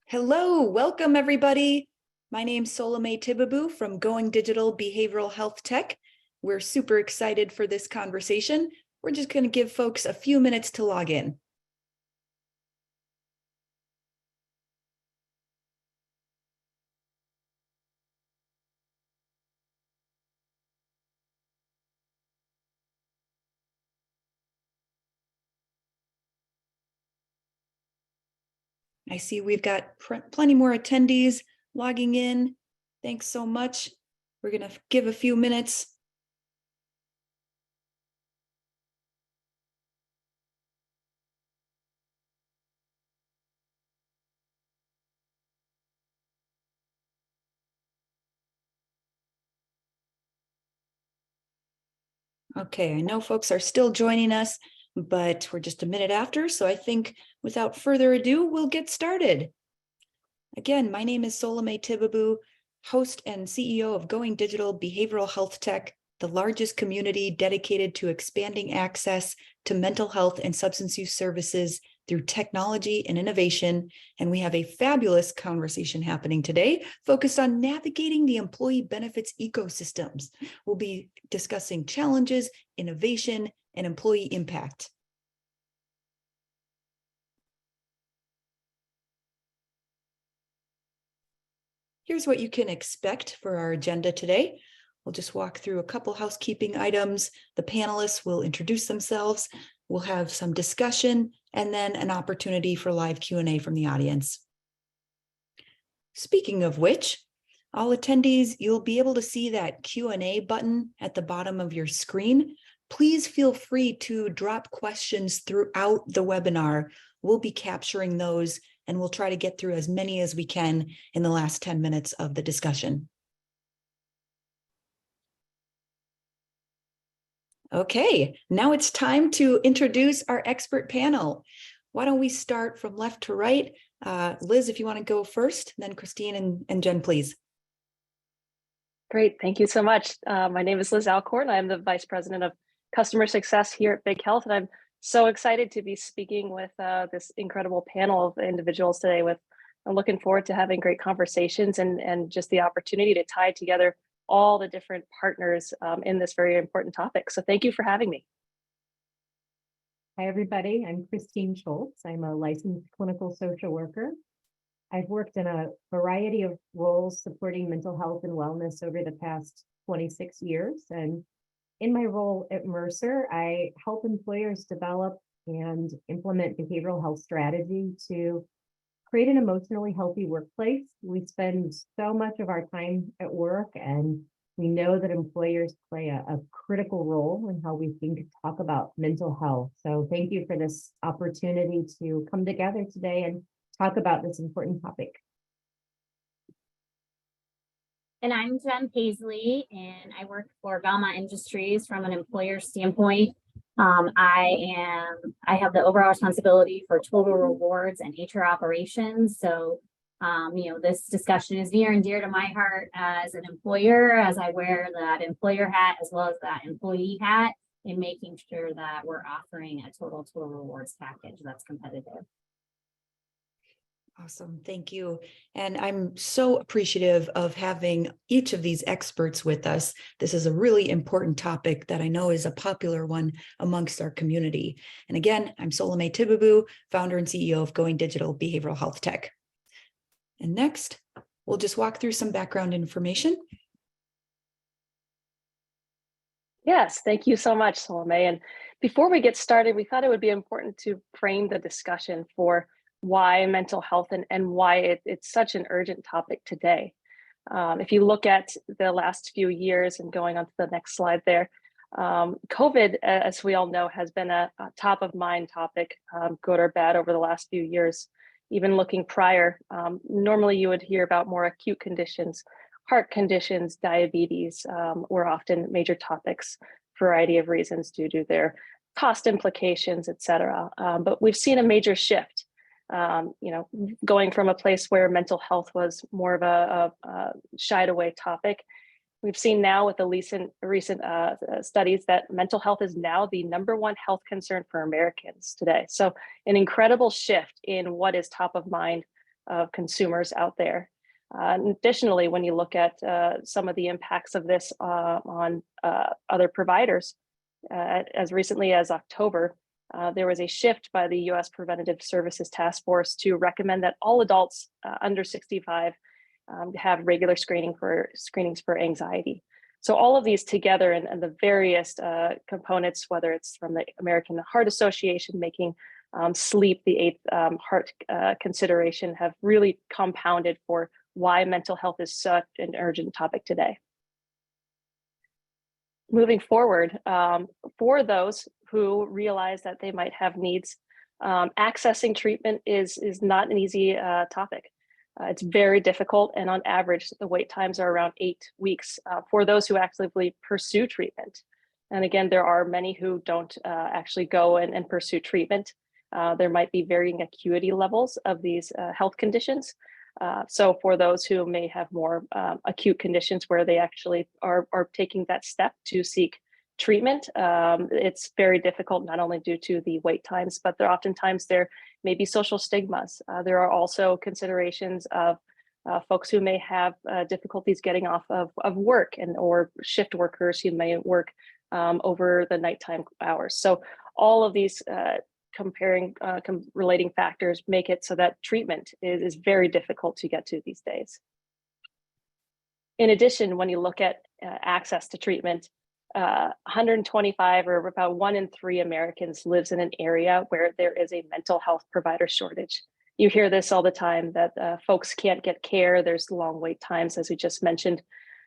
Hello, welcome everybody. My name's Solomay Tibabu from Going Digital Behavioral Health Tech. We're super excited for this conversation. We're just going to give folks a few minutes to log in. I see we've got plenty more attendees logging in. Thanks so much. We're going to give a few minutes. Okay, I know folks are still joining us, but we're just a minute after, so I think without further ado, we'll get started. Again, my name is Solomay Tibabu, host and CEO of Going Digital Behavioral Health Tech, the largest community dedicated to expanding access to mental health and substance use services through technology and innovation. And we have a fabulous conversation happening today focused on navigating the employee benefits ecosystems. We'll be discussing challenges, innovation, and employee impact. Here's what you can expect for our agenda today. We'll just walk through a couple housekeeping items. The panelists will introduce themselves. We'll have some discussion and then an opportunity for live Q&A from the audience. Speaking of which, all attendees, you'll be able to see that Q&A button at the bottom of your screen. Please feel free to drop questions throughout the webinar. We'll be capturing those and we'll try to get through as many as we can in the last 10 minutes of the discussion. Okay, now it's time to introduce our expert panel. Why don't we start from left to right? Liz, if you want to go first, then Christine and Jen, please. Great, thank you so much. My name is Liz Alcorn. I'm the Vice President of Customer Success here at Big Health, and I'm so excited to be speaking with this incredible panel of individuals today. I'm looking forward to having great conversations and just the opportunity to tie together all the different partners in this very important topic. So thank you for having me. Hi, everybody. I'm Christine Schultz. I'm a licensed clinical social worker. I've worked in a variety of roles supporting mental health and wellness over the past 26 years. And in my role at Mercer, I help employers develop and implement behavioral health strategy to create an emotionally healthy workplace. We spend so much of our time at work, and we know that employers play a critical role in how we talk about mental health. So thank you for this opportunity to come together today and talk about this important topic. And I'm Jen Paisley, and I work for Velma Industries from an employer standpoint. I have the overall responsibility for total rewards and HR operations. So, this discussion is near and dear to my heart as an employer, as I wear that employer hat as well as that employee hat, in making sure that we're offering a total rewards package that's competitive. Awesome, thank you. And I'm so appreciative of having each of these experts with us. This is a really important topic that I know is a popular one amongst our community. And again, I'm Solomay Tibabu, founder and CEO of Going Digital Behavioral Health Tech. And next, we'll just walk through some background information. Yes, thank you so much, Solomay. And before we get started, we thought it would be important to frame the discussion for why mental health and why it's such an urgent topic today. If you look at the last few years, and going on to the next slide there, COVID, as we all know, has been a top of mind topic, good or bad, over the last few years. Even looking prior, normally you would hear about more acute conditions, heart conditions, diabetes were often major topics for a variety of reasons due to their cost implications, et cetera. But we've seen a major shift. Going from a place where mental health was more of a shied away topic, we've seen now with the recent studies that mental health is now the #1 health concern for Americans today. So an incredible shift in what is top of mind of consumers out there. And additionally, when you look at some of the impacts of this on other providers, as recently as October, there was a shift by the U.S. Preventative Services Task Force to recommend that all adults under 65 have regular screenings for anxiety. So all of these together and the various components, whether it's from the American Heart Association making sleep the eighth heart consideration, have really compounded for why mental health is such an urgent topic today. Moving forward, for those who realize that they might have needs, accessing treatment is not an easy topic. It's very difficult, and on average, the wait times are around 8 weeks for those who actively pursue treatment. And again, there are many who don't actually go and pursue treatment. There might be varying acuity levels of these health conditions. So for those who may have more acute conditions where they actually are taking that step to seek treatment, it's very difficult, not only due to the wait times, but oftentimes there may be social stigmas. There are also considerations of folks who may have difficulties getting off of work, or shift workers who may work over the nighttime hours. So all of these relating factors make it so that treatment is very difficult to get to these days. In addition, when you look at access to treatment, 125, or about 1 in 3 Americans lives in an area where there is a mental health provider shortage. You hear this all the time, that folks can't get care. There's long wait times, as we just mentioned.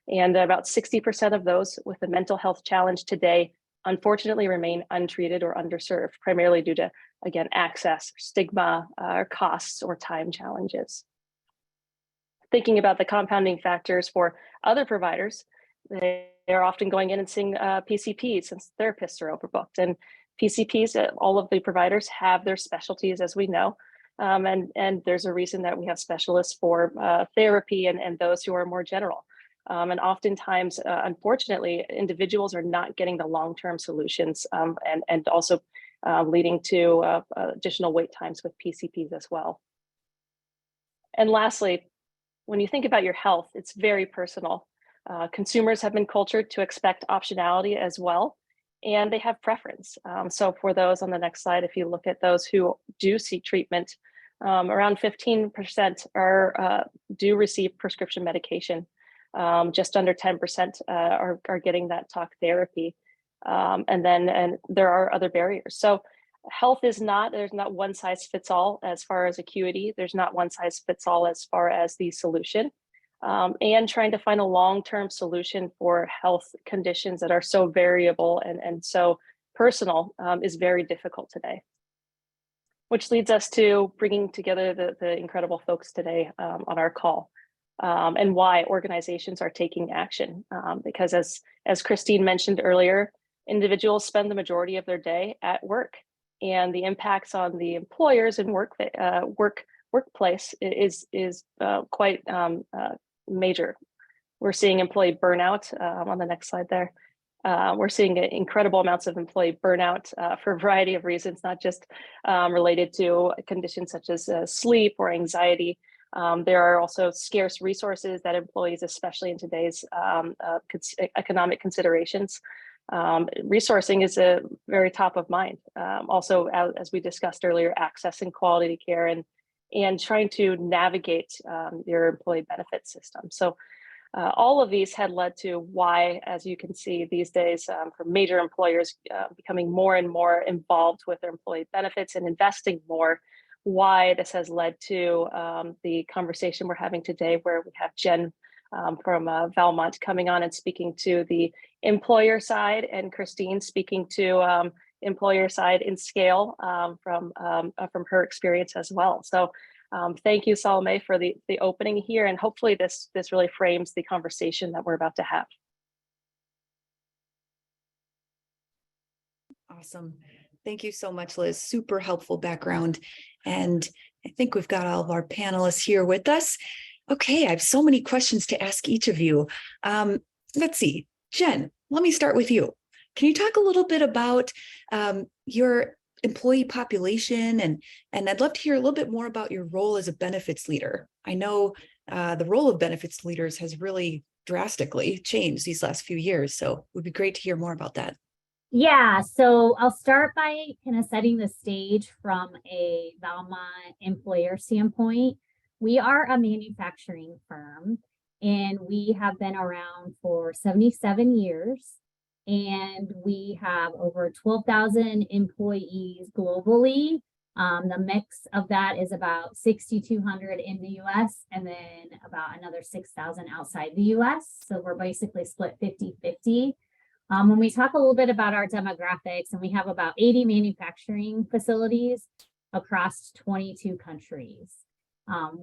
And about 60% of those with a mental health challenge today, unfortunately, remain untreated or underserved, primarily due to, again, access, stigma, or costs, or time challenges. Thinking about the compounding factors for other providers, they're often going in and seeing PCPs since therapists are overbooked. And PCPs, all of the providers have their specialties, as we know. And there's a reason that we have specialists for therapy and those who are more general. And oftentimes, unfortunately, individuals are not getting the long-term solutions, and also leading to additional wait times with PCPs as well. And lastly, when you think about your health, it's very personal. Consumers have been cultured to expect optionality as well, and they have preference. So for those on the next slide, if you look at those who do seek treatment, around 15% do receive prescription medication. Just under 10% are getting that talk therapy. And there are other barriers. So health there's not one size fits all as far as acuity. There's not one size fits all as far as the solution. And trying to find a long-term solution for health conditions that are so variable and so personal is very difficult today. Which leads us to bringing together the incredible folks today on our call, and why organizations are taking action. Because as Christine mentioned earlier, individuals spend the majority of their day at work, and the impacts on the employers and workplace is quite major. We're seeing employee burnout on the next slide there. We're seeing incredible amounts of employee burnout for a variety of reasons, not just related to conditions such as sleep or anxiety. There are also scarce resources that employees, especially in today's economic considerations, resourcing is a very top of mind. Also, as we discussed earlier, accessing quality care and trying to navigate your employee benefit system. So all of these had led to why, as you can see these days, for major employers becoming more and more involved with their employee benefits and investing more, why this has led to the conversation we're having today, where we have Jen from Valmont coming on and speaking to the employer side, and Christine speaking to employer side in scale from her experience as well. So thank you, Salome, for the opening here, and hopefully this really frames the conversation that we're about to have. Awesome. Thank you so much, Liz. Super helpful background. And I think we've got all of our panelists here with us. Okay, I have so many questions to ask each of you. Let's see, Jen, let me start with you. Can you talk a little bit about your employee population, and I'd love to hear a little bit more about your role as a benefits leader. I know the role of benefits leaders has really drastically changed these last few years, so it would be great to hear more about that. Yeah, so I'll start by kind of setting the stage from a Velma employer standpoint. We are a manufacturing firm and we have been around for 77 years. And we have over 12,000 employees globally. The mix of that is about 6,200 in the US and then about another 6,000 outside the US. So we're basically split 50-50. When we talk a little bit about our demographics, and we have about 80 manufacturing facilities across 22 countries.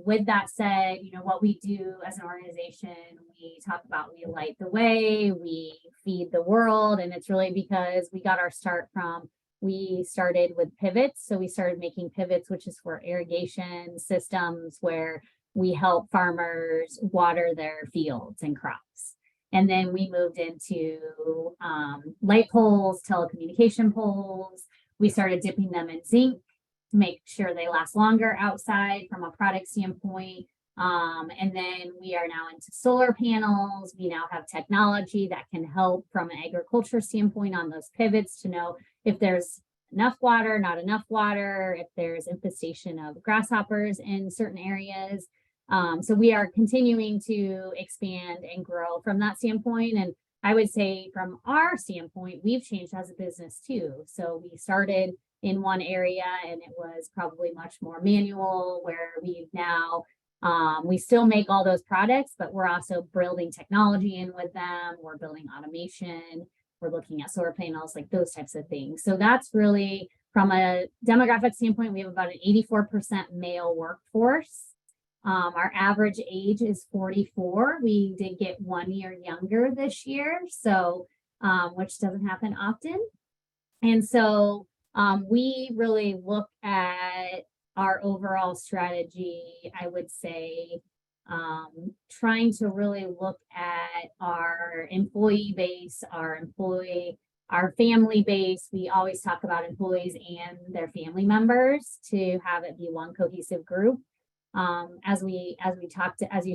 With that said, what we do as an organization, we talk about we light the way, we feed the world, and it's really because we got our start from, we started with pivots. So we started making pivots, which is for irrigation systems where we help farmers water their fields and crops. And then we moved into light poles, telecommunication poles. We started dipping them in zinc to make sure they last longer outside from a product standpoint. And then we are now into solar panels. We now have technology that can help from an agriculture standpoint on those pivots to know if there's enough water, not enough water, if there's infestation of grasshoppers in certain areas. So we are continuing to expand and grow from that standpoint. And I would say from our standpoint, we've changed as a business too. So we started in one area and it was probably much more manual, where we've now, we still make all those products, but we're also building technology in with them. We're building automation. We're looking at solar panels, like those types of things. So that's really, from a demographic standpoint, we have about an 84% male workforce. Our average age is 44. We did get 1 year younger this year, so which doesn't happen often. And so we really look at our overall strategy, I would say, trying to really look at our employee base, our family base. We always talk about employees and their family members to have it be one cohesive group. As you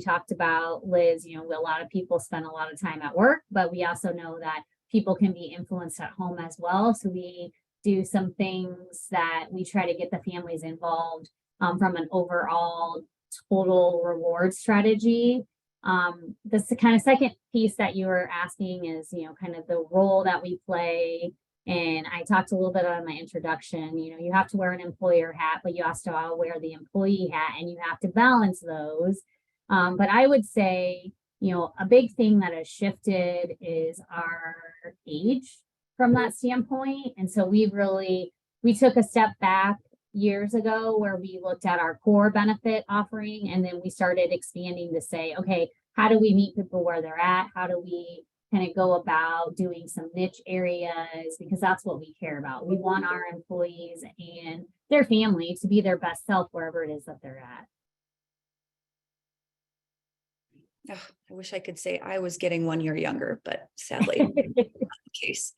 talked about, Liz, a lot of people spend a lot of time at work, but we also know that people can be influenced at home as well. So we do some things that we try to get the families involved from an overall total reward strategy. The kind of second piece that you were asking is, kind of the role that we play. And I talked a little bit about my introduction. You have to wear an employer hat, but you also wear the employee hat, and you have to balance those. But I would say, a big thing that has shifted is our age from that standpoint. And so we took a step back years ago where we looked at our core benefit offering, and then we started expanding to say, okay, how do we meet people where they're at? How do we kind of go about doing some niche areas, because that's what we care about. We want our employees and their family to be their best self wherever it is that they're at. Oh, I wish I could say I was getting 1 year younger, but sadly, not the case.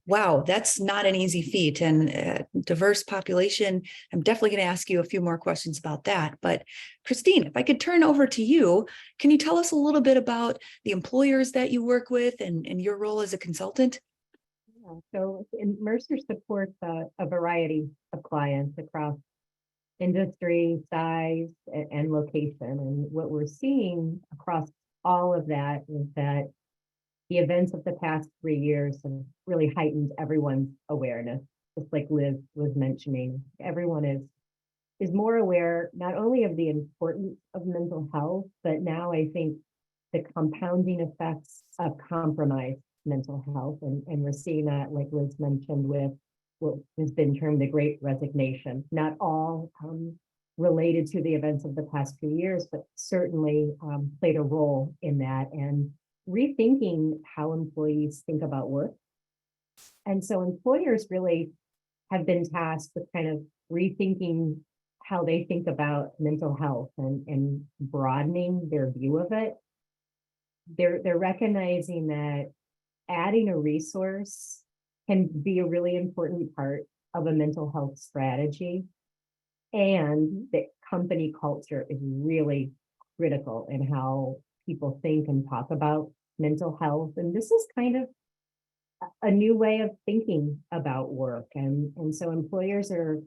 Wow, that's not an easy feat, and diverse population. I'm definitely going to ask you a few more questions about that. But Christine, if I could turn over to you, can you tell us a little bit about the employers that you work with and your role as a consultant? Yeah, so Mercer supports a variety of clients across industry, size, and location. And what we're seeing across all of that is that the events of the past 3 years have really heightened everyone's awareness. Just like Liz was mentioning, everyone is more aware not only of the importance of mental health, but now I think the compounding effects of compromised mental health. And we're seeing that, like Liz mentioned, with what has been termed the Great Resignation. Not all related to the events of the past few years, but certainly played a role in that, and rethinking how employees think about work. And so employers really have been tasked with kind of rethinking how they think about mental health and broadening their view of it. They're recognizing that adding a resource can be a really important part of a mental health strategy. And the company culture is really critical in how people think and talk about mental health. And this is kind of a new way of thinking about work. And so employers are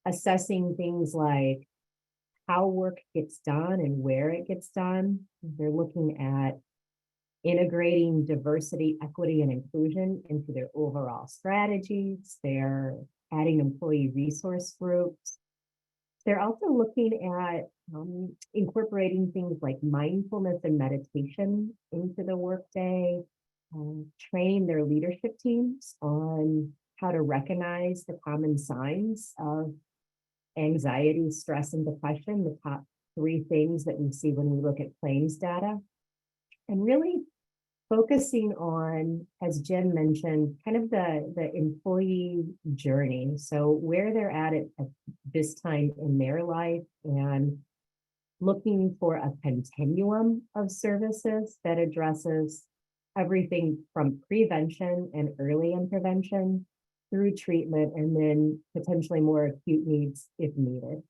assessing things like how work gets done and where it gets done. They're looking at integrating diversity, equity, and inclusion into their overall strategies. They're adding employee resource groups. They're also looking at incorporating things like mindfulness and meditation into the workday, training their leadership teams on how to recognize the common signs of anxiety, stress, and depression, the top 3 things that we see when we look at claims data, and really focusing on, as Jen mentioned, kind of the employee journey. So where they're at this time in their life, and looking for a continuum of services that addresses everything from prevention and early intervention through treatment, and then potentially more acute needs if needed.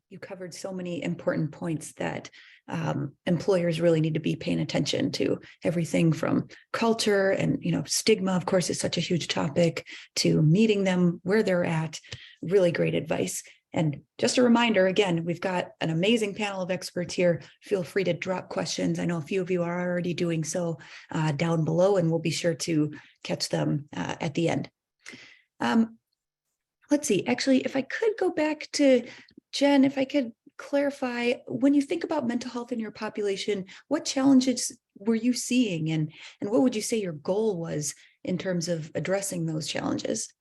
You covered so many important points that employers really need to be paying attention to. Everything from culture and, stigma, of course, is such a huge topic, to meeting them where they're at. Really great advice. And just a reminder, again, we've got an amazing panel of experts here. Feel free to drop questions. I know a few of you are already doing so down below, and we'll be sure to catch them at the end. Let's see, actually, if I could go back to Jen, if I could clarify, when you think about mental health in your population, what challenges were you seeing, and what would you say your goal was in terms of addressing those challenges?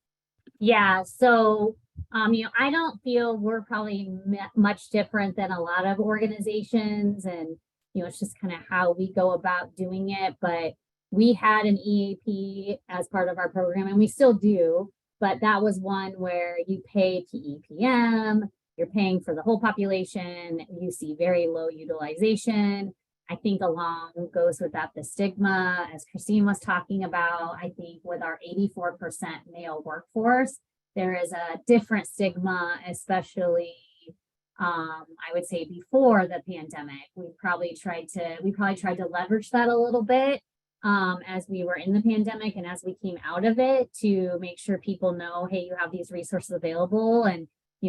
Yeah, so I don't feel we're probably much different than a lot of organizations, and it's just kind of how we go about doing it. But we had an EAP as part of our program, and we still do, but that was one where you pay PEPM, you're paying for the whole population, you see very low utilization. I think along goes with that the stigma, as Christine was talking about. I think with our 84% male workforce, there is a different stigma, especially I would say before the pandemic. We probably tried to leverage that a little bit as we were in the pandemic and as we came out of it, to make sure people know, hey, you have these resources available, and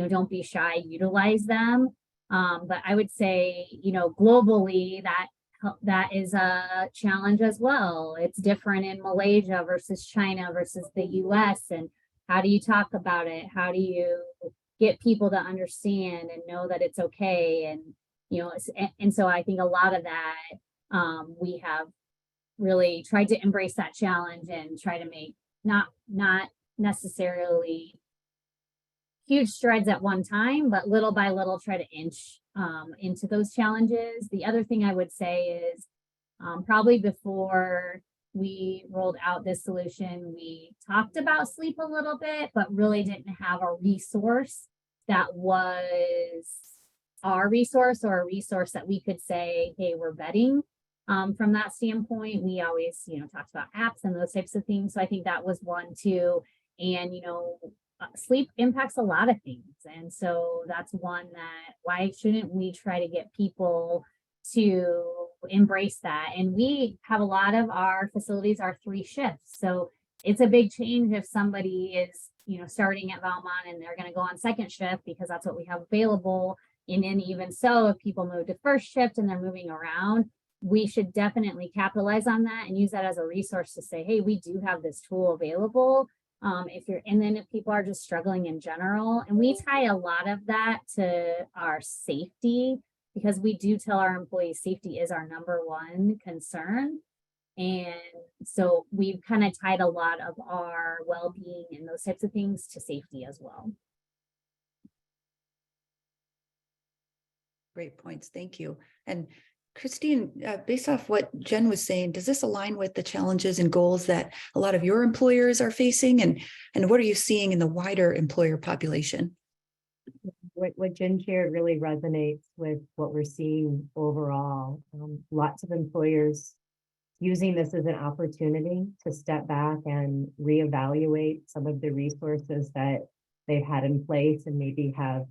don't be shy, utilize them. But I would say, globally, that is a challenge as well. It's different in Malaysia versus China versus the US. And how do you talk about it? How do you get people to understand and know that it's okay? And so I think a lot of that, we have really tried to embrace that challenge and try to make not necessarily huge strides at one time, but little by little try to inch into those challenges. The other thing I would say is probably before we rolled out this solution, we talked about sleep a little bit, but really didn't have a resource that was our resource, or a resource that we could say, hey, we're vetting. From that standpoint, we always, talked about apps and those types of things. So I think that was one too. And, sleep impacts a lot of things. And so that's one that, why shouldn't we try to get people to embrace that? And we have a lot of our facilities are 3 shifts. So it's a big change if somebody is, starting at Valmont and they're going to go on 2nd shift because that's what we have available. And then even so, if people move to 1st shift and they're moving around, we should definitely capitalize on that and use that as a resource to say, hey, we do have this tool available. And then if people are just struggling in general, and we tie a lot of that to our safety, because we do tell our employees safety is our #1 concern. And so we've kind of tied a lot of our well-being and those types of things to safety as well. Great points. Thank you. And Christine, based off what Jen was saying, does this align with the challenges and goals that a lot of your employers are facing? And what are you seeing in the wider employer population? What Jen shared really resonates with what we're seeing overall. Lots of employers, using this as an opportunity to step back and reevaluate some of the resources that they've had in place and maybe have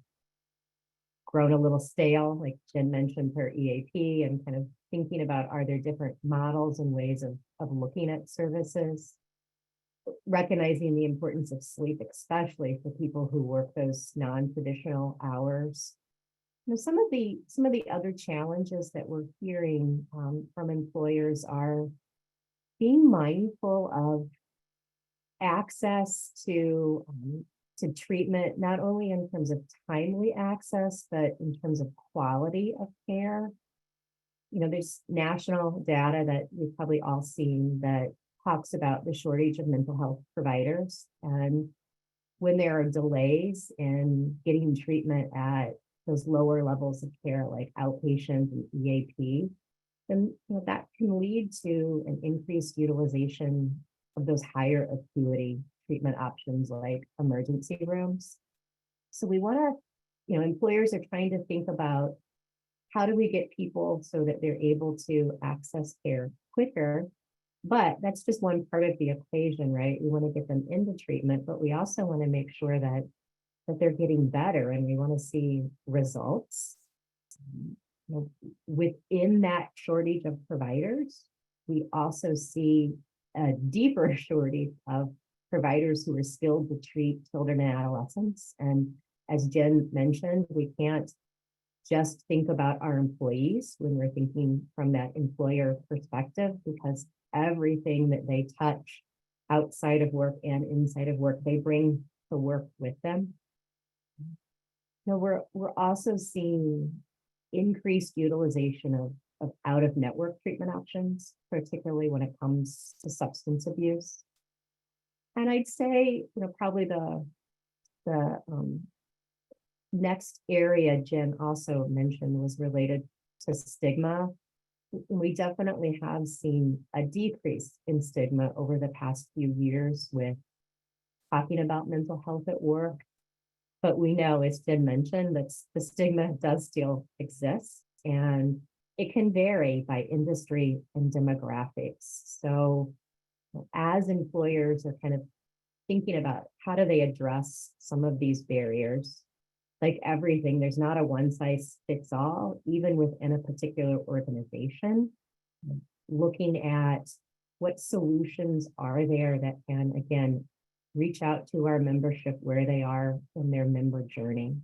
grown a little stale, like Jen mentioned her EAP, and kind of thinking about, are there different models and ways of looking at services, recognizing the importance of sleep, especially for people who work those non-traditional hours. Some of the other challenges that we're hearing from employers are being mindful of access to treatment, not only in terms of timely access, but in terms of quality of care. There's national data that we've probably all seen that talks about the shortage of mental health providers. And when there are delays in getting treatment at those lower levels of care, like outpatient and EAP, then that can lead to an increased utilization of those higher acuity treatment options like emergency rooms. So we want to, employers are trying to think about, how do we get people so that they're able to access care quicker? But that's just one part of the equation, right? We want to get them into treatment, but we also want to make sure that they're getting better, and we want to see results. Within that shortage of providers, we also see a deeper shortage of providers who are skilled to treat children and adolescents. And as Jen mentioned, we can't just think about our employees when we're thinking from that employer perspective, because everything that they touch outside of work and inside of work, they bring to work with them. We're also seeing increased utilization of out-of-network treatment options, particularly when it comes to substance abuse. And I'd say, probably the next area Jen also mentioned was related to stigma. We definitely have seen a decrease in stigma over the past few years with talking about mental health at work. But we know, as Jen mentioned, that the stigma does still exist, and it can vary by industry and demographics. So as employers are kind of thinking about, how do they address some of these barriers? Like everything, there's not a one size fits all, even within a particular organization. Looking at what solutions are there that can, again, reach out to our membership where they are in their member journey.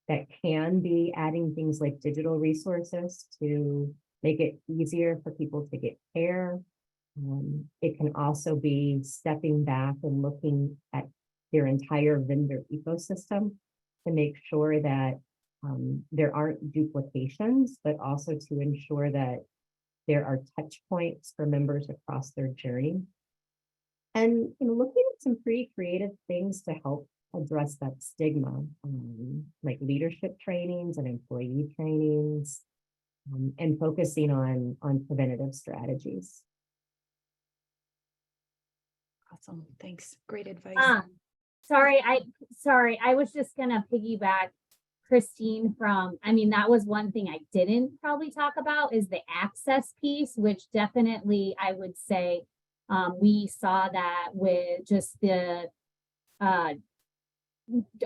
That can be adding things like digital resources to make it easier for people to get care. It can also be stepping back and looking at their entire vendor ecosystem to make sure that there aren't duplications, but also to ensure that there are touch points for members across their journey. And looking at some pretty creative things to help address that stigma, like leadership trainings and employee trainings, and focusing on preventative strategies. Awesome. Thanks. Great advice. Sorry, I was just gonna piggyback Christine from, that was one thing I didn't probably talk about, is the access piece, which definitely I would say we saw that with just the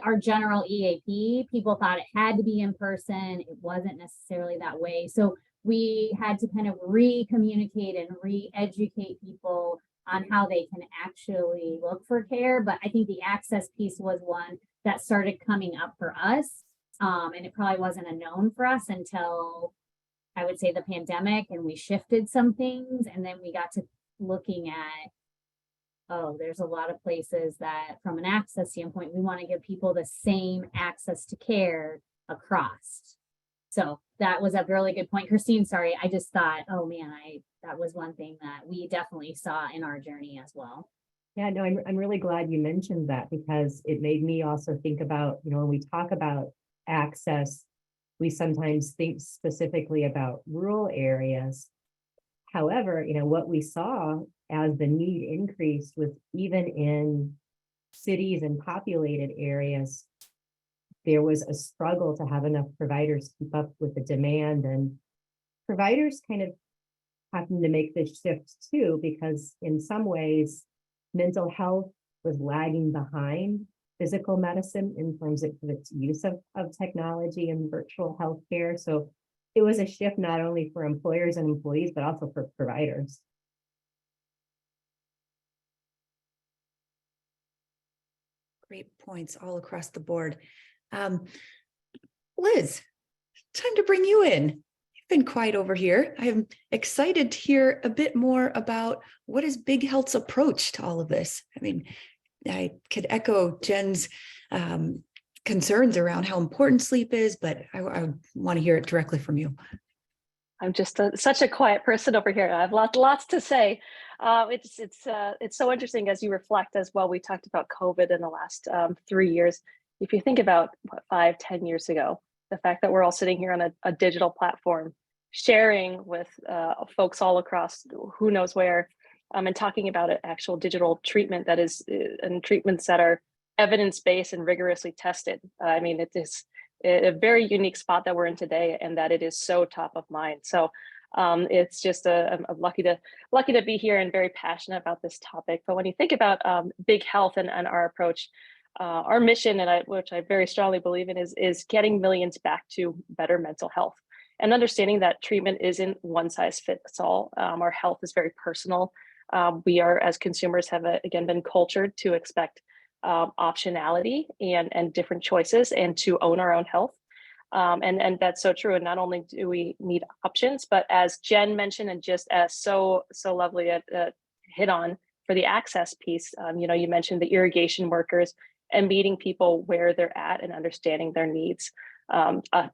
our general EAP. People thought it had to be in person. It wasn't necessarily that way. So we had to kind of re-communicate and re-educate people on how they can actually look for care. But I think the access piece was one that started coming up for us. And it probably wasn't a known for us until, I would say, the pandemic, and we shifted some things. And then we got to looking at, there's a lot of places that from an access standpoint, we want to give people the same access to care across. So that was a really good point. Christine, sorry, I just thought, that was one thing that we definitely saw in our journey as well. Yeah, no, I'm really glad you mentioned that, because it made me also think about, when we talk about access, we sometimes think specifically about rural areas. However, what we saw as the need increased was even in cities and populated areas, there was a struggle to have enough providers keep up with the demand, and providers kind of having to make this shift too, because in some ways, mental health was lagging behind physical medicine in terms of its use of technology and virtual healthcare. So it was a shift not only for employers and employees, but also for providers. Great points all across the board. Liz, time to bring you in. You've been quiet over here. I'm excited to hear a bit more about what is Big Health's approach to all of this. I mean, I could echo Jen's concerns around how important sleep is, but I want to hear it directly from you. I'm just such a quiet person over here. I have lots to say. It's so interesting as you reflect as well. We talked about COVID in the last 3 years. If you think about 5-10 years ago, the fact that we're all sitting here on a digital platform, sharing with folks all across who knows where, and talking about an actual digital treatment that is, and treatments that are evidence-based and rigorously tested. I mean, it is a very unique spot that we're in today, and that it is so top of mind. So it's just I'm lucky to be here and very passionate about this topic. But when you think about Big Health and our approach, our mission, and which I very strongly believe in, is getting millions back to better mental health, and understanding that treatment isn't one size fits all. Our health is very personal. We are, as consumers, have again been cultured to expect optionality and different choices, and to own our own health. And that's so true. And not only do we need options, but as Jen mentioned, and just as so lovely hit on for the access piece, you mentioned the irrigation workers and meeting people where they're at and understanding their needs.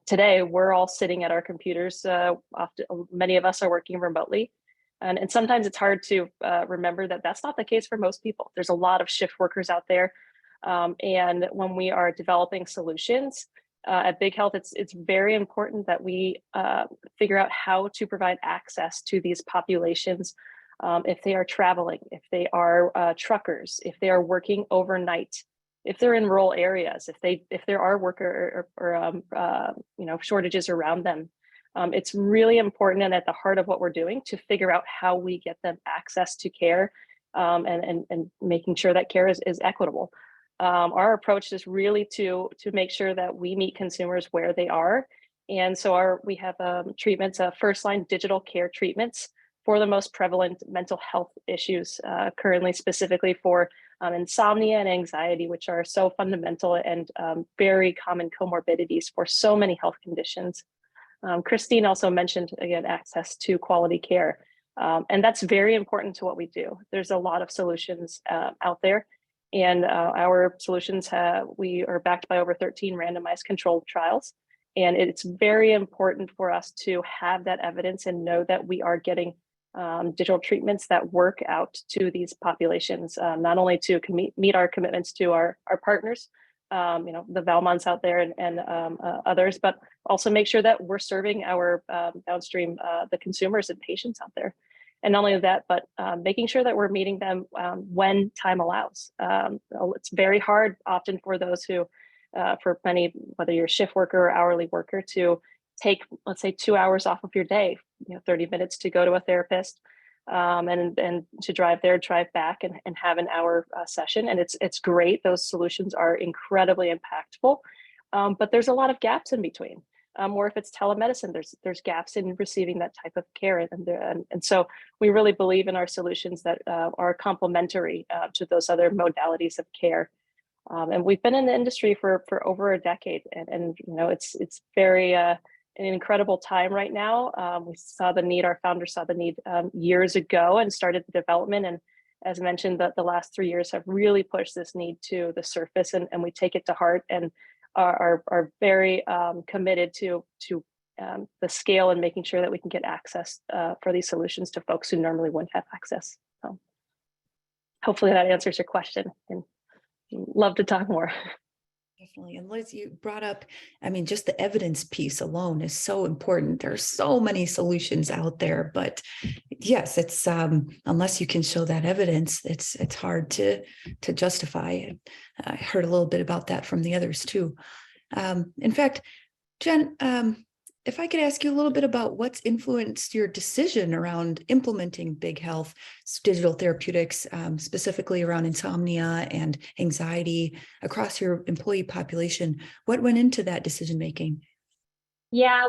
Today, we're all sitting at our computers. Often, many of us are working remotely. And sometimes it's hard to remember that that's not the case for most people. There's a lot of shift workers out there. And when we are developing solutions at Big Health, it's very important that we figure out how to provide access to these populations if they are traveling, if they are truckers, if they are working overnight, if they're in rural areas, if there are worker or shortages around them. It's really important, and at the heart of what we're doing, to figure out how we get them access to care, and making sure that care is equitable. Our approach is really to make sure that we meet consumers where they are. And so we have treatments, first-line digital care treatments for the most prevalent mental health issues, currently specifically for insomnia and anxiety, which are so fundamental and very common comorbidities for so many health conditions. Christine also mentioned, again, access to quality care. And that's very important to what we do. There's a lot of solutions out there. And our solutions, we are backed by over 13 randomized controlled trials. And it's very important for us to have that evidence and know that we are getting digital treatments that work out to these populations, not only to meet our commitments to our partners, the Velmonts out there and others, but also make sure that we're serving our downstream, the consumers and patients out there. And not only that, but making sure that we're meeting them when time allows. It's very hard often for those who, for many, whether you're a shift worker or hourly worker, to take, let's say, 2 hours off of your day, 30 minutes to go to a therapist, and to drive there, drive back, and have an hour session. And it's great. Those solutions are incredibly impactful, but there's a lot of gaps in between. Or if it's telemedicine, there's gaps in receiving that type of care. And so we really believe in our solutions that are complementary to those other modalities of care. And we've been in the industry for over a decade, and it's very an incredible time right now. We saw the need, our founders saw the need years ago and started the development. And as mentioned, the last 3 years have really pushed this need to the surface, and we take it to heart and are very committed to the scale and making sure that we can get access for these solutions to folks who normally wouldn't have access. So hopefully that answers your question, and love to talk more. Definitely. And Liz, you brought up, just the evidence piece alone is so important. There are so many solutions out there, but yes, it's unless you can show that evidence, it's hard to justify it. I heard a little bit about that from the others too. In fact, Jen, if I could ask you a little bit about what's influenced your decision around implementing Big Health digital therapeutics, specifically around insomnia and anxiety across your employee population. What went into that decision making? Yeah,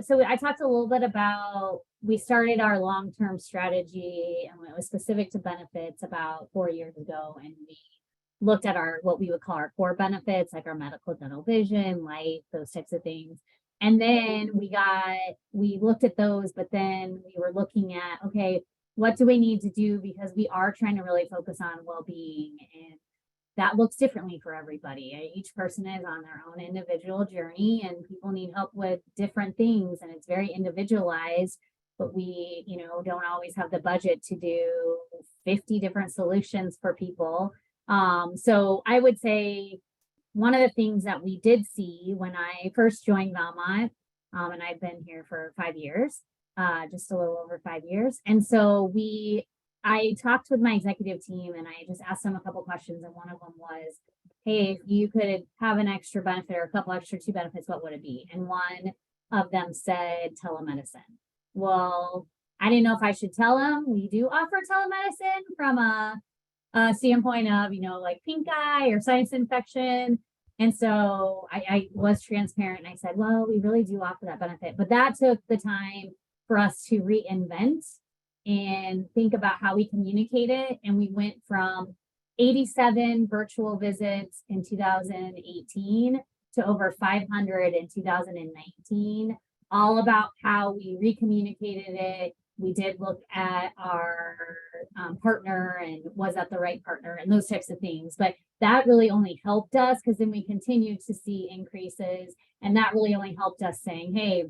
so I talked a little bit about, we started our long-term strategy and it was specific to benefits about 4 years ago. And we looked at what we would call our core benefits, like our medical, dental, vision, life, those types of things. And then we looked at those, but then we were looking at, okay, what do we need to do? Because we are trying to really focus on well-being, and that looks differently for everybody. Each person is on their own individual journey and people need help with different things, and it's very individualized, but we, don't always have the budget to do 50 different solutions for people. So I would say one of the things that we did see when I first joined Velma, and I've been here for 5 years, just a little over 5 years. And so I talked with my executive team and I just asked them a couple questions. And one of them was, hey, if you could have an extra benefit or a couple extra 2 benefits, what would it be? And one of them said telemedicine. Well, I didn't know if I should tell them we do offer telemedicine from a standpoint of, like pink eye or sinus infection. And so I was transparent and I said, well, we really do offer that benefit. But that took the time for us to reinvent and think about how we communicate it. And we went from 87 virtual visits in 2018 to over 500 in 2019, all about how we recommunicated it. We did look at our partner and was that the right partner and those types of things. But that really only helped us because then we continued to see increases. And that really only helped us saying, hey,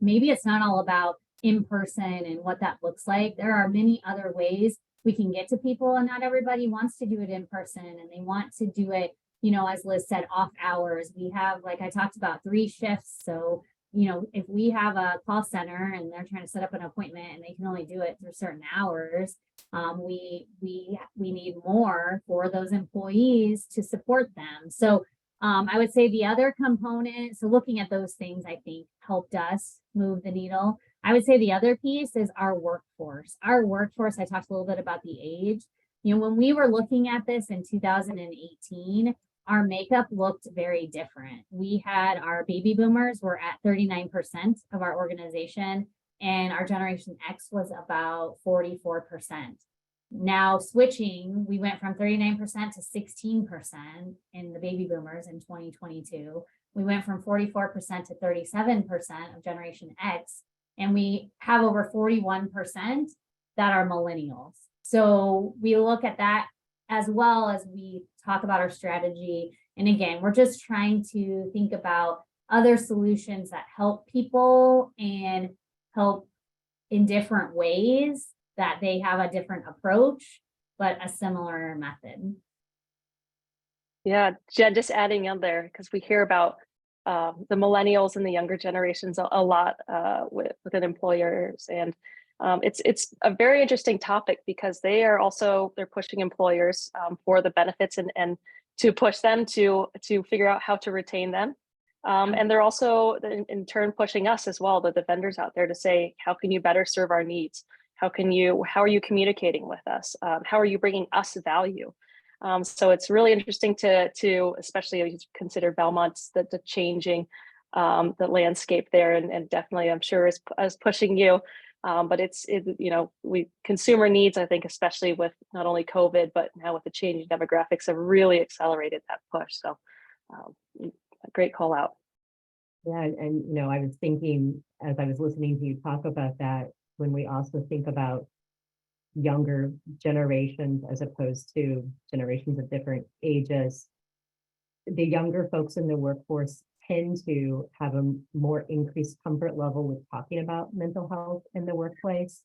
maybe it's not all about in person and what that looks like. There are many other ways we can get to people, and not everybody wants to do it in person, and they want to do it, as Liz said, off hours. We have, like I talked about, 3 shifts. So, if we have a call center and they're trying to set up an appointment and they can only do it through certain hours, we need more for those employees to support them. So I would say the other component, so looking at those things, I think helped us move the needle. I would say the other piece is our workforce. Our workforce, I talked a little bit about the age. When we were looking at this in 2018, our makeup looked very different. We had our baby boomers were at 39% of our organization, and our Generation X was about 44%. Now switching, we went from 39% to 16% in the baby boomers in 2022. We went from 44% to 37% of Generation X, and we have over 41% that are millennials. So we look at that as well as we talk about our strategy. And again, we're just trying to think about other solutions that help people and help in different ways, that they have a different approach, but a similar method. Yeah, Jen, just adding in there, because we hear about the millennials and the younger generations a lot within employers, and it's a very interesting topic because they're pushing employers for the benefits and to push them to figure out how to retain them, and they're also in turn pushing us as well, the vendors out there, to say, how can you better serve our needs? How are you communicating with us? How are you bringing us value? So it's really interesting to especially if you consider Valmont's the changing the landscape there, and definitely I'm sure is pushing you. But we consumer needs, I think, especially with not only COVID, but now with the changing demographics, have really accelerated that push. So a great call out. Yeah, and I was thinking as I was listening to you talk about that, when we also think about younger generations as opposed to generations of different ages, the younger folks in the workforce tend to have a more increased comfort level with talking about mental health in the workplace.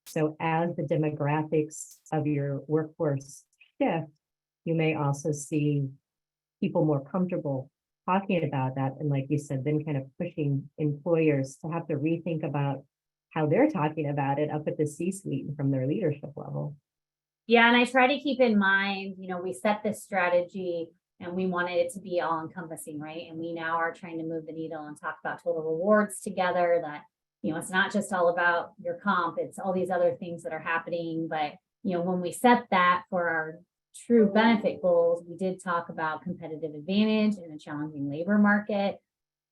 So as the demographics of your workforce shift, you may also see people more comfortable talking about that. And like you said, then kind of pushing employers to have to rethink about how they're talking about it up at the C-suite and from their leadership level. Yeah, and I try to keep in mind, we set this strategy And we wanted it to be all encompassing, right? And we now are trying to move the needle and talk about total rewards together, that, it's not just all about your comp, it's all these other things that are happening. But, when we set that for our true benefit goals, we did talk about competitive advantage in a challenging labor market.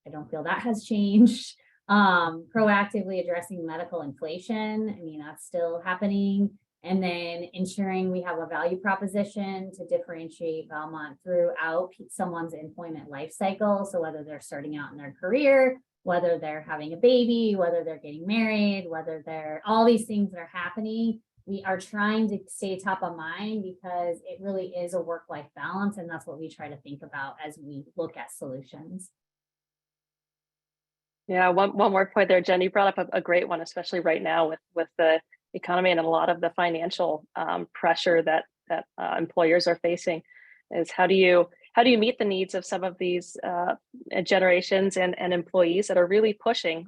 I don't feel that has changed. Proactively addressing medical inflation. I mean, that's still happening. And then ensuring we have a value proposition to differentiate Valmont throughout someone's employment life cycle. So whether they're starting out in their career, whether they're having a baby, whether they're getting married, whether they're all these things that are happening, we are trying to stay top of mind because it really is a work-life balance. And that's what we try to think about as we look at solutions. Yeah, one more point there, Jen. You brought up a great one, especially right now with the economy and a lot of the financial pressure that employers are facing. Is how do you meet the needs of some of these generations and employees that are really pushing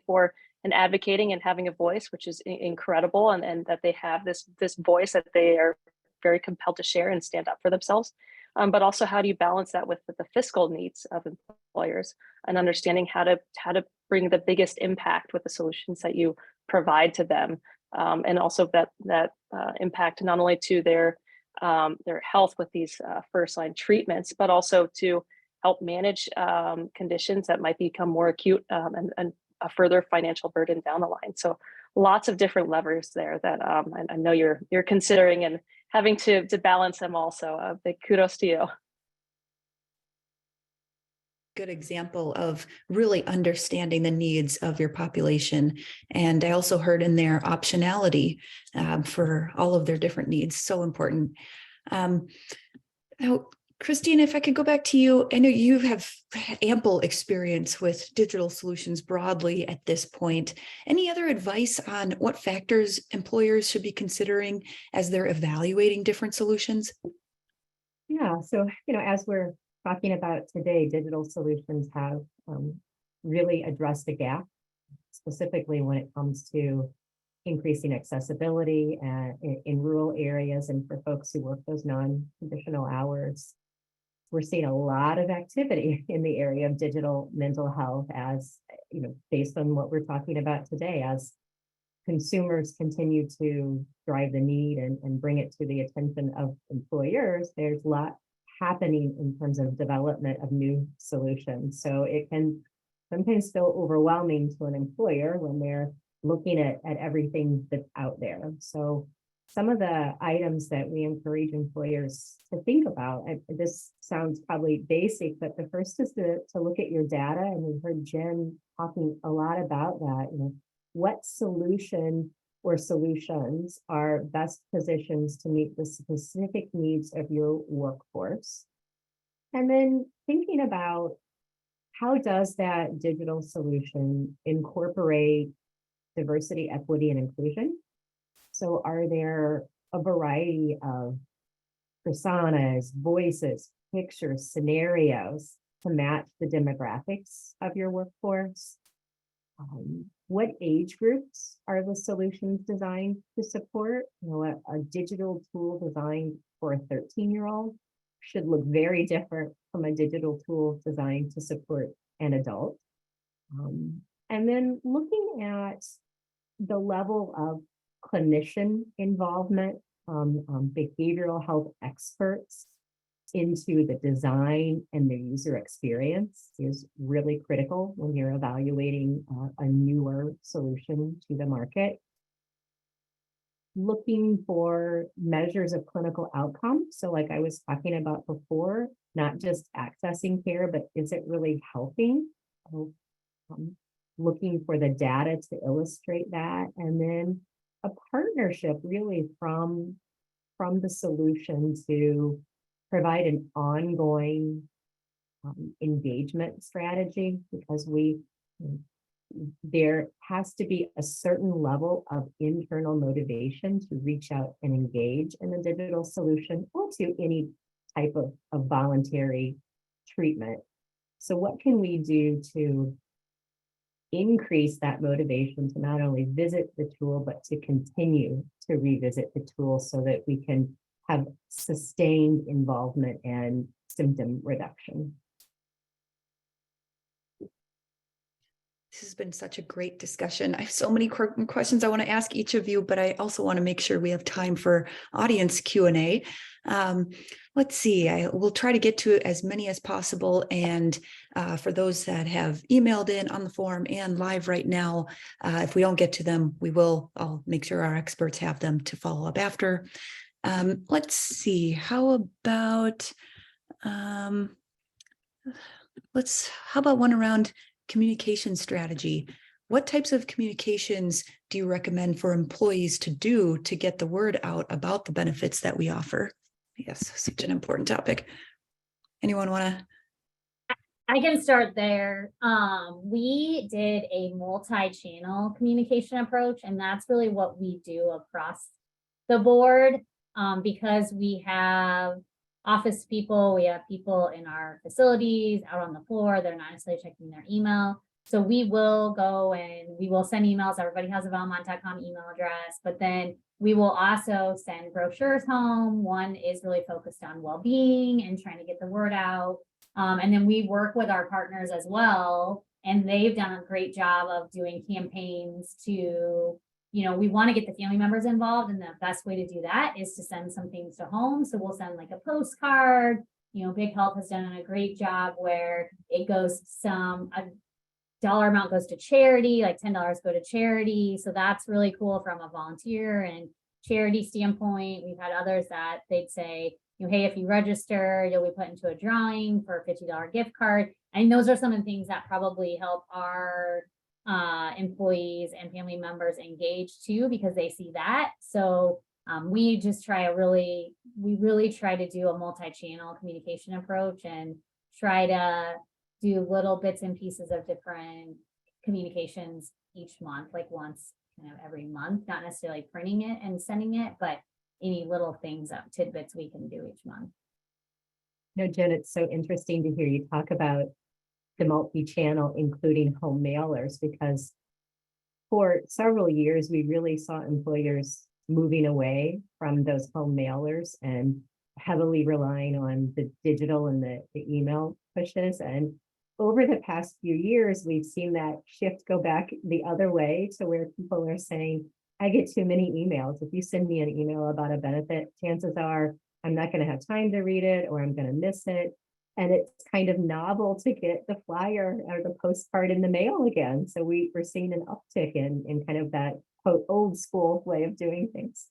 for and advocating and having a voice, which is incredible, and that they have this voice that they are very compelled to share and stand up for themselves. But also, how do you balance that with the fiscal needs of employers and understanding how to bring the biggest impact with the solutions that you provide to them, and also that impact not only to their health with these first line treatments, but also to help manage conditions that might become more acute and a further financial burden down the line. So lots of different levers there that I know you're considering and having to balance them also. Big kudos to you. Good example of really understanding the needs of your population. And I also heard in there optionality for all of their different needs. So important. Now, Christine, if I could go back to you, I know you have ample experience with digital solutions broadly at this point. Any other advice on what factors employers should be considering as they're evaluating different solutions? Yeah, so, as we're talking about today, digital solutions have really addressed the gap, specifically when it comes to increasing accessibility in rural areas and for folks who work those non-traditional hours. We're seeing a lot of activity in the area of digital mental health, as based on what we're talking about today, as consumers continue to drive the need and bring it to the attention of employers. There's a lot happening in terms of development of new solutions. So it can sometimes feel overwhelming to an employer when they're looking at everything that's out there. So some of the items that we encourage employers to think about, and this sounds probably basic, but the first is to look at your data. And we heard Jen talking a lot about that. What solution or solutions are best positions to meet the specific needs of your workforce? And then thinking about how does that digital solution incorporate diversity, equity, and inclusion? So are there a variety of personas, voices, pictures, scenarios to match the demographics of your workforce? What age groups are the solutions designed to support? A digital tool designed for a 13-year-old should look very different from a digital tool designed to support an adult. And then looking at the level of clinician involvement, behavioral health experts into the design and the user experience is really critical when you're evaluating a newer solution to the market. Looking for measures of clinical outcome. So like I was talking about before, not just accessing care, but is it really helping? Looking for the data to illustrate that. And then a partnership really from the solution to provide an ongoing engagement strategy, because there has to be a certain level of internal motivation to reach out and engage in a digital solution or to any type of voluntary treatment. So what can we do to increase that motivation to not only visit the tool, but to continue to revisit the tool so that we can have sustained involvement and symptom reduction. This has been such a great discussion. I have so many questions I want to ask each of you, but I also want to make sure we have time for audience Q&A. Let's see, I will try to get to as many as possible. And for those that have emailed in on the form and live right now, if we don't get to them, I'll make sure our experts have them to follow up after. Let's see, how about one around communication strategy? What types of communications do you recommend for employees to do to get the word out about the benefits that we offer? Yes, such an important topic. Anyone want to? I can start there. We did a multi-channel communication approach, and that's really what we do across the board, because we have office people, we have people in our facilities out on the floor. They're not necessarily checking their email. So we will go and we will send emails. Everybody has a Velmont.com email address, but then we will also send brochures home. One is really focused on well-being and trying to get the word out. And then we work with our partners as well. And they've done a great job of doing campaigns to, we want to get the family members involved. And the best way to do that is to send some things to home. So we'll send like a postcard. Big Health has done a great job where it goes a dollar amount goes to charity, like $10 go to charity. So that's really cool from a volunteer and charity standpoint. We've had others that they'd say, hey, if you register, you'll be put into a drawing for a $50 gift card. And those are some of the things that probably help our employees and family members engage too, because they see that. So we really try to do a multi-channel communication approach and try to do little bits and pieces of different communications each month, like once every month, not necessarily printing it and sending it, but any little things, tidbits we can do each month. Jen, it's so interesting to hear you talk about the multi-channel, including home mailers, because for several years, we really saw employers moving away from those home mailers and heavily relying on the digital and the email pushes. And over the past few years, we've seen that shift go back the other way to where people are saying, I get too many emails. If you send me an email about a benefit, chances are I'm not going to have time to read it or I'm going to miss it. And it's kind of novel to get the flyer or the postcard in the mail again. So we're seeing an uptick in kind of that quote old school way of doing things.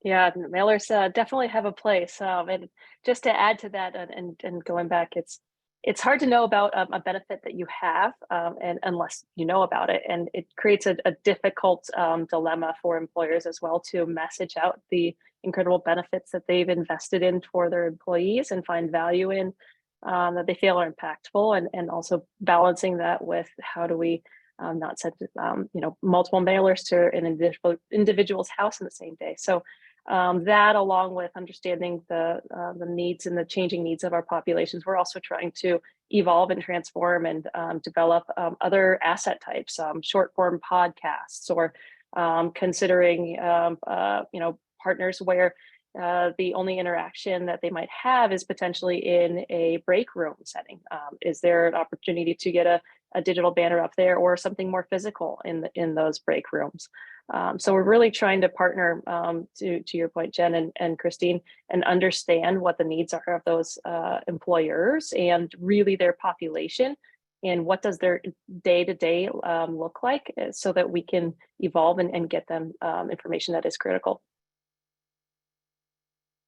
Yeah, mailers definitely have a place. And just to add to that, and going back, it's hard to know about a benefit that you have, and unless you know about it, and it creates a difficult dilemma for employers as well to message out the incredible benefits that they've invested in for their employees and find value in, that they feel are impactful, and also balancing that with how do we not send multiple mailers to an individual's house in the same day. So that, along with understanding the needs and the changing needs of our populations, we're also trying to evolve and transform and develop other asset types, short form podcasts, or considering partners where the only interaction that they might have is potentially in a break room setting. Is there an opportunity to get a digital banner up there or something more physical in those break rooms? So we're really trying to partner, to your point, Jen and Christine, and understand what the needs are of those employers and really their population, and what does their day-to-day look like, so that we can evolve and get them information that is critical.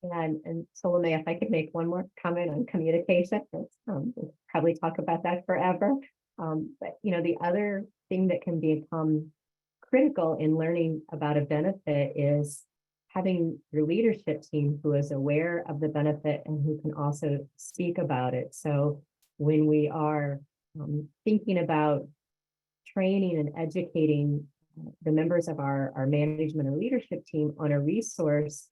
And Salome, if I could make one more comment on communication, we'll probably talk about that forever. But the other thing that can become critical in learning about a benefit is having your leadership team who is aware of the benefit and who can also speak about it. So when we are thinking about training and educating the members of our management or leadership team on a resource,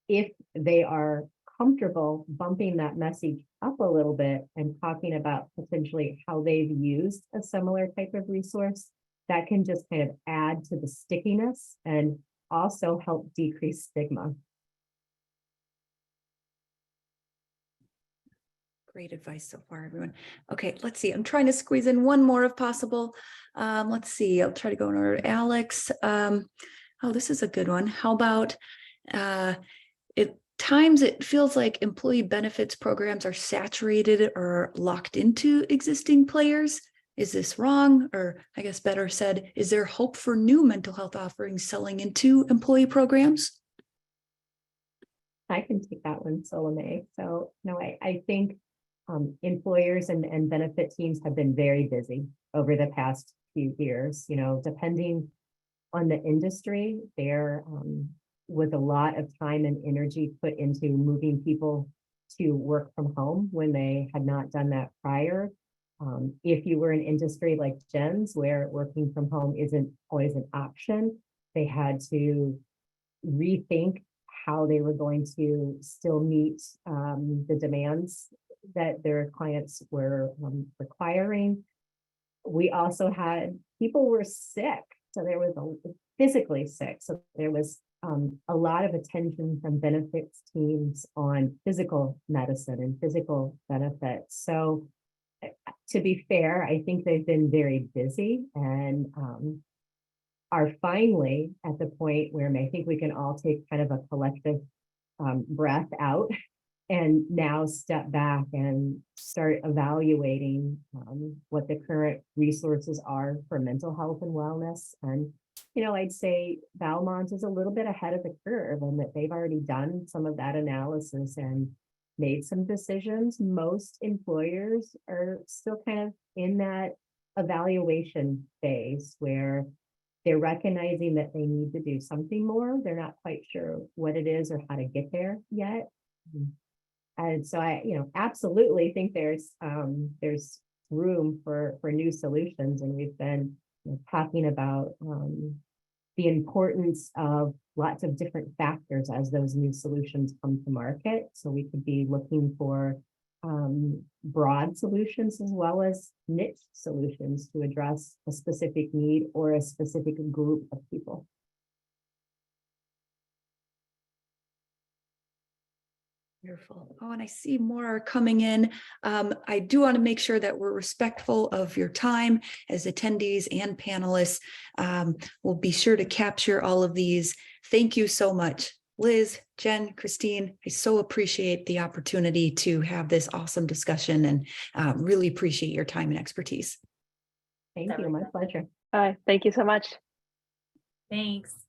if they are comfortable bumping that message up a little bit and talking about potentially how they've used a similar type of resource, that can just kind of add to the stickiness and also help decrease stigma. Great advice so far, everyone. Okay, let's see. I'm trying to squeeze in one more if possible. Let's see. I'll try to go in order. Alex. Oh, this is a good one. How about times it feels like employee benefits programs are saturated or locked into existing players. Is this wrong? Or I guess better said, is there hope for new mental health offerings selling into employee programs? I can take that one, Solomay. So no, I think employers and benefit teams have been very busy over the past few years, depending on the industry, there with a lot of time and energy put into moving people to work from home when they had not done that prior. If you were an industry like Jen's, where working from home isn't always an option, they had to rethink how they were going to still meet the demands that their clients were requiring. We also had people were sick, so there was physically sick, so there was a lot of attention from benefits teams on physical medicine and physical benefits. So to be fair, I think they've been very busy and are finally at the point where I think we can all take kind of a collective breath out and now step back and start evaluating what the current resources are for mental health and wellness. And, I'd say Valmont is a little bit ahead of the curve and that they've already done some of that analysis and made some decisions. Most employers are still kind of in that evaluation phase where they're recognizing that they need to do something more. They're not quite sure what it is or how to get there yet. And so I, absolutely think there's room for new solutions. And we've been talking about the importance of lots of different factors as those new solutions come to market. So we could be looking for broad solutions as well as niche solutions to address a specific need or a specific group of people. Wonderful. Oh, and I see more are coming in. I do want to make sure that we're respectful of your time as attendees and panelists. We'll be sure to capture all of these. Thank you so much. Liz, Jen, Christine, I so appreciate the opportunity to have this awesome discussion and really appreciate your time and expertise. Thank you. My pleasure. Thank you so much. Thanks.